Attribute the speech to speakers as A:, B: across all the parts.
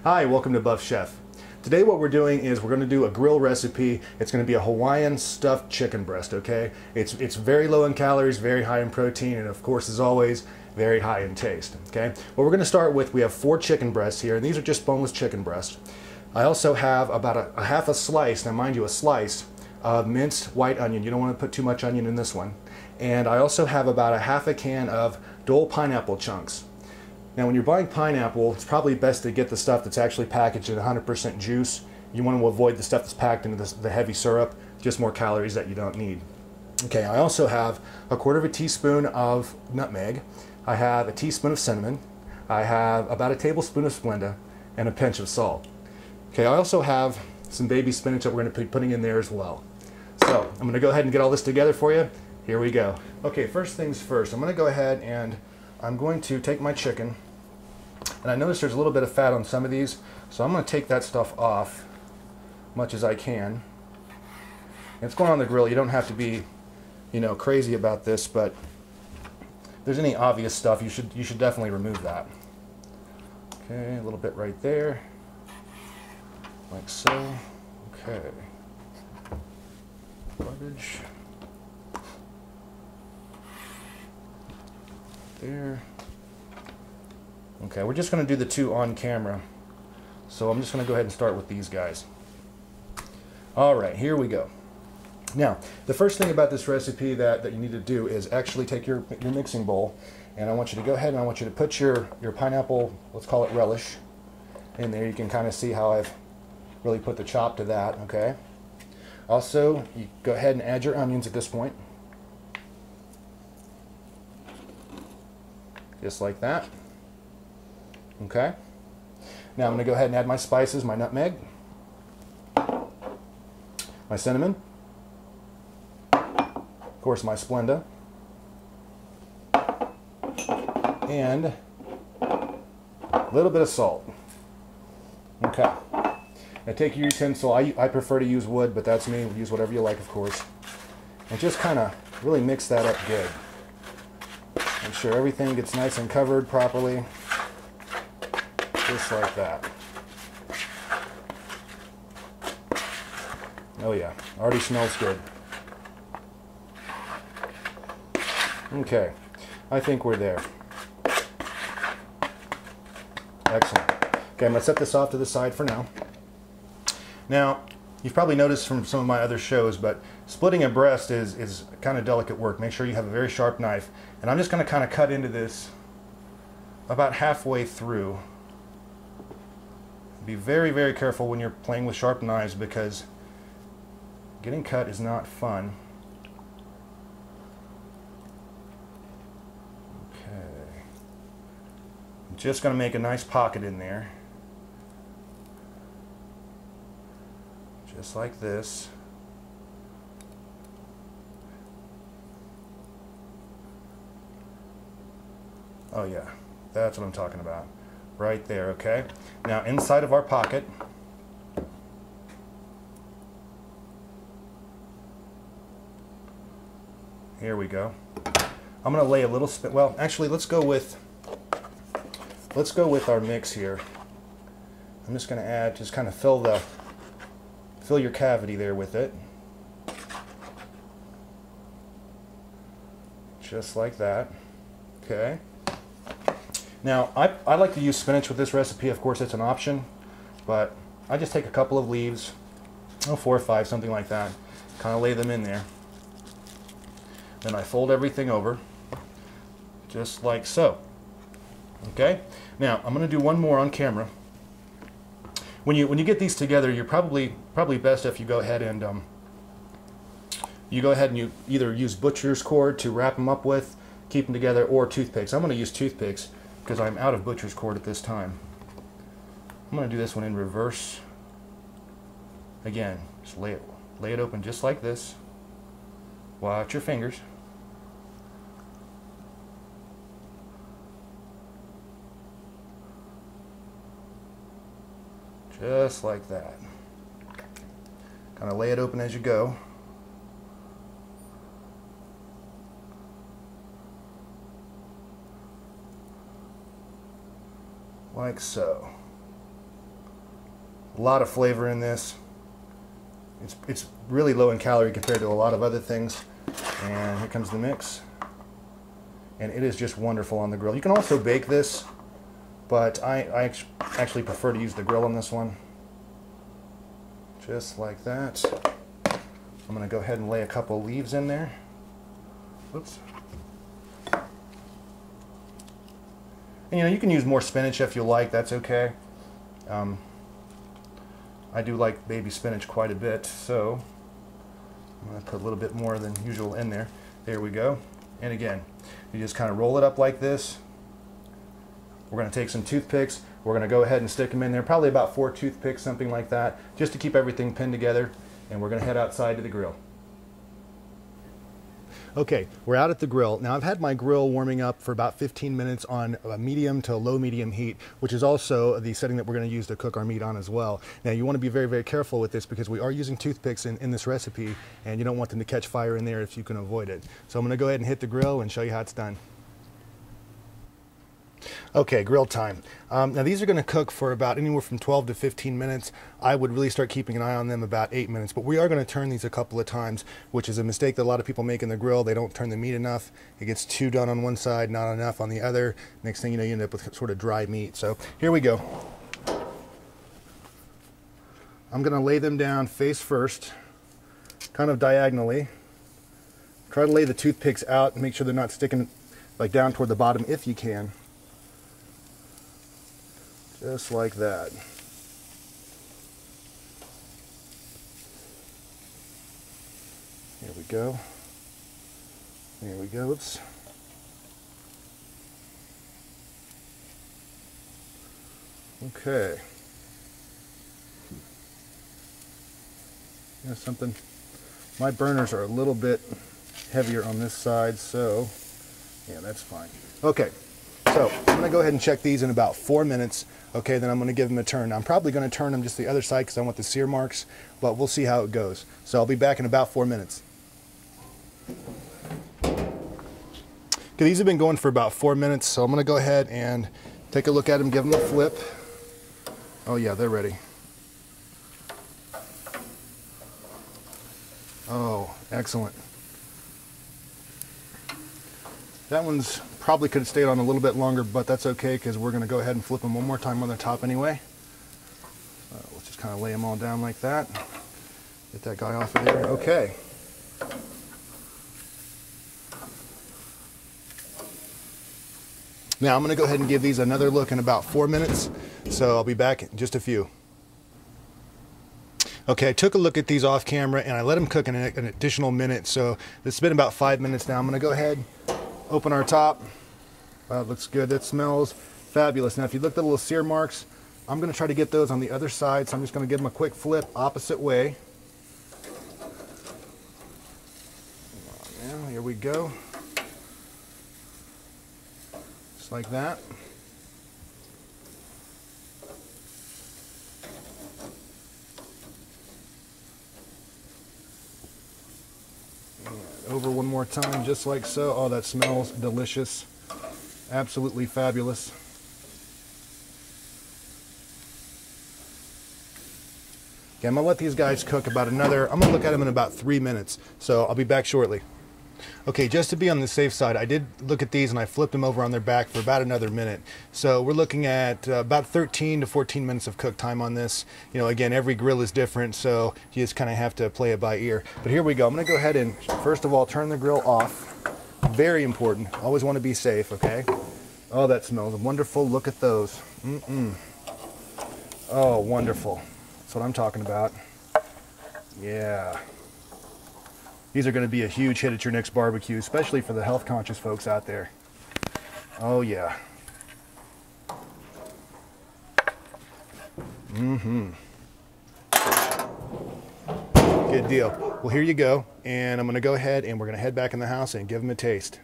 A: Hi, welcome to Buff Chef. Today what we're doing is we're going to do a grill recipe. It's going to be a Hawaiian stuffed chicken breast, okay? It's very low in calories, very high in protein, and of course, as always, very high in taste, okay? What we're going to start with, we have 4 chicken breasts here, and these are just boneless chicken breasts. I also have about a half a slice, now mind you, a slice of minced white onion. You don't want to put too much onion in this one. And I also have about a half a can of Dole pineapple chunks. Now when you're buying pineapple, it's probably best to get the stuff that's actually packaged in 100% juice. You want to avoid the stuff that's packed into the heavy syrup, just more calories that you don't need. Okay, I also have a 1/4 teaspoon of nutmeg. I have a teaspoon of cinnamon. I have about a tablespoon of Splenda and a pinch of salt. Okay, I also have some baby spinach that we're going to be putting in there as well. So I'm going to go ahead and get all this together for you. Here we go. Okay, first things first, I'm going to go ahead and I'm going to take my chicken. And I notice there's a little bit of fat on some of these, so I'm going to take that stuff off as much as I can. It's going on the grill. You don't have to be, crazy about this, but if there's any obvious stuff, you should definitely remove that. Okay, a little bit right there, like so. Okay. Garbage. There. Okay, we're just going to do the 2 on camera. So I'm just going to go ahead and start with these guys. Alright, here we go. Now, the first thing about this recipe that you need to do is actually take your mixing bowl, and I want you to go ahead and I want you to put your pineapple, let's call it relish, in there. You can kind of see how I've really put the chop to that, okay? Also, you go ahead and add your onions at this point. Just like that. Okay. Now I'm going to go ahead and add my spices, my nutmeg, my cinnamon, of course my Splenda, and a little bit of salt. Okay. Now take your utensil. I prefer to use wood, but that's me. Use whatever you like, of course. And just kind of really mix that up good. Make sure everything gets nice and covered properly. Just like that. Oh yeah, already smells good. Okay, I think we're there. Excellent. Okay, I'm going to set this off to the side for now. Now, you've probably noticed from some of my other shows, but splitting a breast is kind of delicate work. Make sure you have a very sharp knife. And I'm just going to kind of cut into this about halfway through. Be very, very careful when you're playing with sharp knives because getting cut is not fun. Okay. I'm just going to make a nice pocket in there. Just like this. Oh yeah, that's what I'm talking about. Right there, okay? Now inside of our pocket, here we go. I'm going to lay a little spit. Well, actually, let's go with our mix here. I'm just going to add, just kind of fill your cavity there with it. Just like that. Okay. Now, I like to use spinach with this recipe. Of course, it's an option, but I just take a couple of leaves, 4 or 5, something like that, kind of lay them in there. Then I fold everything over, just like so. Okay? Now, I'm going to do one more on camera. When you get these together, you're probably best if you go ahead and you either use butcher's cord to wrap them up with, keep them together, or toothpicks. I'm going to use toothpicks because I'm out of butcher's cord at this time. I'm going to do this one in reverse. Again, just lay it open just like this. Watch your fingers. Just like that. Kind of lay it open as you go. like so. A lot of flavor in this. It's really low in calorie compared to a lot of other things. And here comes the mix. And it is just wonderful on the grill. You can also bake this, but I actually prefer to use the grill on this one. Just like that. I'm going to go ahead and lay a couple leaves in there. Oops. And, you know, you can use more spinach if you like, that's okay. I do like baby spinach quite a bit, so I'm going to put a little bit more than usual in there. There we go. And again, you just kind of roll it up like this. We're going to take some toothpicks. We're going to go ahead and stick them in there, probably about 4 toothpicks, something like that, just to keep everything pinned together. And we're going to head outside to the grill. Okay, we're out at the grill. Now I've had my grill warming up for about 15 minutes on a medium to low medium heat, which is also the setting that we're going to use to cook our meat on as well. Now you want to be very, very careful with this because we are using toothpicks in this recipe, and you don't want them to catch fire in there if you can avoid it. So I'm going to go ahead and hit the grill and show you how it's done. Okay, grill time. Now these are going to cook for about anywhere from 12 to 15 minutes. I would really start keeping an eye on them about 8 minutes, but we are going to turn these a couple of times, which is a mistake that a lot of people make in the grill. They don't turn the meat enough. It gets too done on one side, not enough on the other. Next thing you know, you end up with sort of dry meat. So here we go. I'm going to lay them down face first, kind of diagonally. Try to lay the toothpicks out and make sure they're not sticking like down toward the bottom if you can. Just like that. Here we go. Here we go. Oops. Okay. Yeah, something. My burners are a little bit heavier on this side, so yeah, that's fine. Okay. So I'm going to go ahead and check these in about 4 minutes. Okay, then I'm going to give them a turn. I'm probably going to turn them just the other side because I want the sear marks, but we'll see how it goes. So I'll be back in about 4 minutes. Okay, these have been going for about 4 minutes, so I'm going to go ahead and take a look at them, give them a flip. Oh yeah, they're ready. Oh, excellent. That one's probably could have stayed on a little bit longer, but that's okay because we're going to go ahead and flip them one more time on the top anyway. Let's just kind of lay them all down like that. Get that guy off of there. Okay. Now I'm going to go ahead and give these another look in about 4 minutes, so I'll be back in just a few. Okay, I took a look at these off camera and I let them cook in an additional minute, so it's been about 5 minutes now. I'm going to go ahead, open our top. Wow, it looks good. That smells fabulous. Now if you look at the little sear marks, I'm going to try to get those on the other side, so I'm just going to give them a quick flip opposite way. Now, here we go. Just like that. Over one more time, just like so. Oh, that smells delicious. Absolutely fabulous. Okay, I'm gonna let these guys cook about another, I'm gonna look at them in about 3 minutes. So I'll be back shortly. Okay, just to be on the safe side, I did look at these and I flipped them over on their back for about another minute. So we're looking at about 13 to 14 minutes of cook time on this. You know, again, every grill is different, so you just kind of have to play it by ear. But here we go. I'm going to go ahead and, first of all, turn the grill off. Very important. Always want to be safe, okay? Oh, that smells wonderful. Look at those. Oh, wonderful. That's what I'm talking about. Yeah. These are going to be a huge hit at your next barbecue, especially for the health-conscious folks out there. Oh, yeah. Good deal. Well, here you go. And I'm going to go ahead and we're going to head back in the house and give them a taste.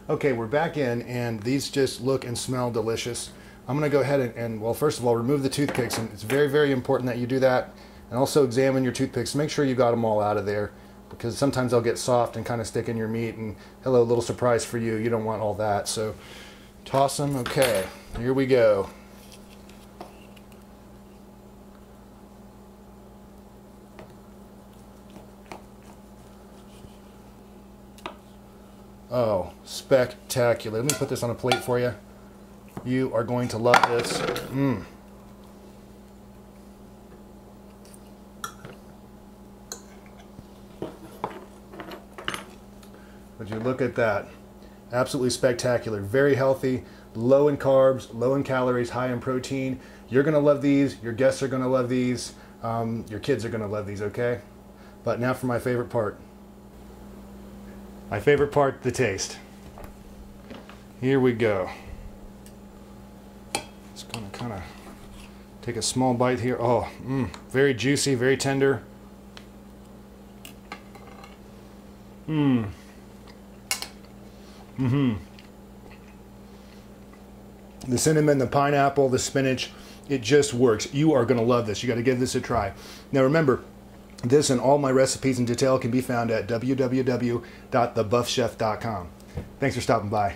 A: Okay, we're back in, and these just look and smell delicious. I'm going to go ahead and, well, first of all, remove the toothpicks. And it's very, very important that you do that. And also examine your toothpicks. Make sure you got them all out of there, because sometimes they'll get soft and kind of stick in your meat, and hello, little surprise for you. You don't want all that. So toss them. Okay, here we go. Oh, spectacular. Let me put this on a plate for you. You are going to love this. Would you look at that? Absolutely spectacular. Very healthy, low in carbs, low in calories, high in protein. You're going to love these. Your guests are going to love these. Your kids are going to love these, okay? But now for my favorite part. My favorite part, the taste. Here we go. Just going to kind of take a small bite here. Oh, very juicy, very tender. The cinnamon, the pineapple, the spinach, it just works. You are going to love this. You got to give this a try. Now remember, this and all my recipes in detail can be found at www.thebuffchef.com. Thanks for stopping by.